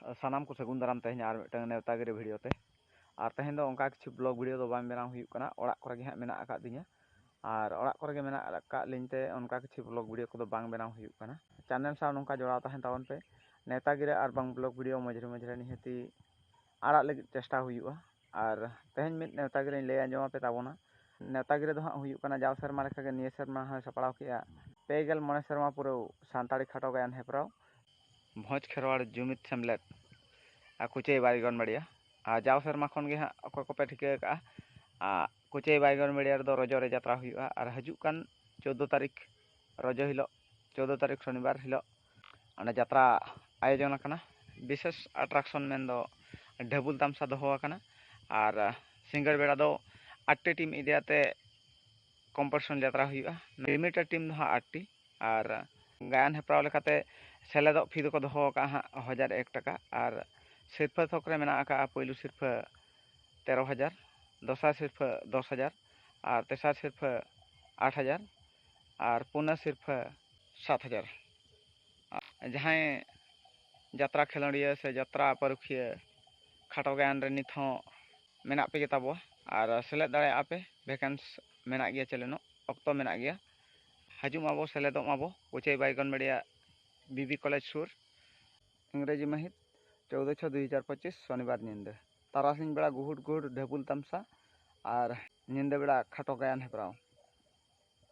सानाम को सगुन दाराम तेहन आर मिटांग नेवतागिरी भिडियो ते आर तेहन दो ओंका किछु ब्लॉग भिडियो दो बांग बेनाव हुयुग कना ओड़ाग कोरे गे हां मेना आकाद दिnya आर ओड़ाग कोरे गे मेना आकाद लिंते ओनका किछु ब्लॉग भिडियो को दो बांग बेनाव हुयुग कना चैनल साव नोंका जोड़ाव ताहेन ताबोन पे नेवतागिरी आर बांग ब्लॉग भिडियो मझरे मझरे निहाती आड़ाग लगिद चेष्टा हुयुगा आर तेहन मिद नेवतागिरी लय आंजोमा पे ताबोना नेवतागिरी दो हां हुयुग कना जाव सेरमा लेखा गे निया सेरमा हां सपड़ाव केआ पेगेल मणे सेरमा पुरो सानताड़ी खाटो गायन हेपराव भोज खेरवाड़ जुमिद सेमलेट कुचे बाईगन बड़िया जाव सेरमा खन गे हां अको को पे ठिका का कुचे बाईगन बड़िया दो रजो रे जात्रा हुयुगा आर हजुग कान 14 तारीख रजो हिलो 14 तारीख शनिवार हिलो अने जात्रा आयोजन करना विशेष अट्रैक्शन मेन दो ढबुल तामसा दोहो आकना आर सिंगर बेड़ा दो 8 टीम इदियाते कम्पिटिशन जात्रा हुयुगा लिमिटेड टीम दो 8 टी आर गायन हेपराव लेकाते सेलेदो फी दो दोहो का हां 1001 टाका आर सिरफा थोकरे मेना आका पहिलू सिरफा 13,000 दोसार सिरफा 10,000 और तेसार सिरफा 8,000 और पुना सिरफा 7,000 जहाँ जात्रा खेलोड़िया से जात्रा परुखिया खाटो गायन रे नित हों मेना पे ताबो और सेलेद दाड़े आपे वैकेंस मेना गया चलेनो अक्तो मेना गया हजु माबो सेलेदो माबो कुचे बाईगन बड़िया बीबी कॉलेज सुर इंग्रेजी महित 14/6/2025 शनिवार निंदे तारासिंह बेड़ा गुहुड़ गुहुड़ ढेबुल तमसा और निंदे बेड़ा खाटो गायन हेपराव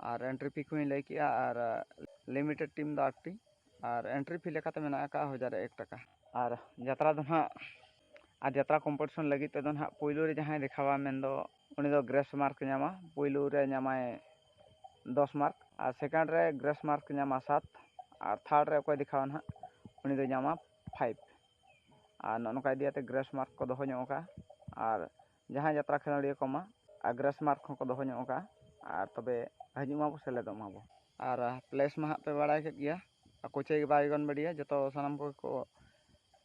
और एंट्री फी को लय किया और लिमिटेड टीम दो 8 टी और एंट्री फी लेकाते मेना का 1001 टाका और जात्रा दो हां और जात्रा कम्पिटिशन लगी ते दो हां पहिलो रे जहां देखावा मेन दो उनी दो ग्रेस मार्क न्यामा पहिलो रे न्यामाय 10 मार्क और सेकंड रे ग्रेस मार्क न्यामा 7 और थर्ड रे कोई दिखावा हां उनी दो न्यामा 5 और नौका दियाते ग्रेस मार्क को दोहो का और जहाँ यात्रा खेलोड़िया को ग्रेस मार्क को दोहो का और तबे हजु माबो सेलेदो माबो और प्लेस मा पे बाड़ा के गया कुचे बाईगन बड़िया जो सानाम को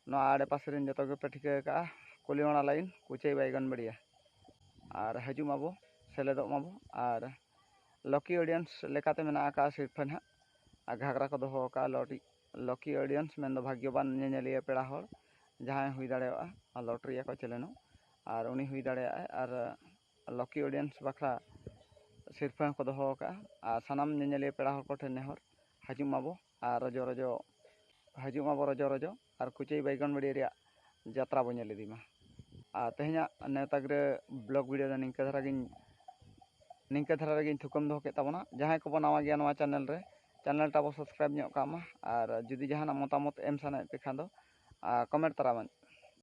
आड़े पास जो पे ठिका का कुलियोड़ा लाइन कुचे बाईगन बड़िया और हजु माबो सेलेदो माबो और लकी ऑडियंस लेकाते मेना का सिरफन हां घाघरा को दोहो का लकी ऑडियंस मेन दो भाग्यवान नेनेलिया पेड़ा होड़ जहाँ हुई दाड़ा लॉटरी को चलेनो और उनी हुई दाड़ा और लकी ऑडियंस बखरा सिरफा को दोहो का और सानाम नेनेलिया पेड़ा होड़ को ठेन नेहर हजु माबो और रजो रजो हजु माबो रजो रजो और कुचे बाईगन बड़ी रिया जात्रा बो नेल इदीमा और तेहना नेवतागिरी ब्लॉग वीडियो निंका धारा रेगिन थुकम दोहो के ताबोना जहाँ को बनावा गया नवा चैनल टाबो सब्सक्राइब ᱧᱚᱜ ᱠᱟᱜ ᱢᱟ और जुदी जहाँ मतामत एम साना पे खान दो कमेंट तरावन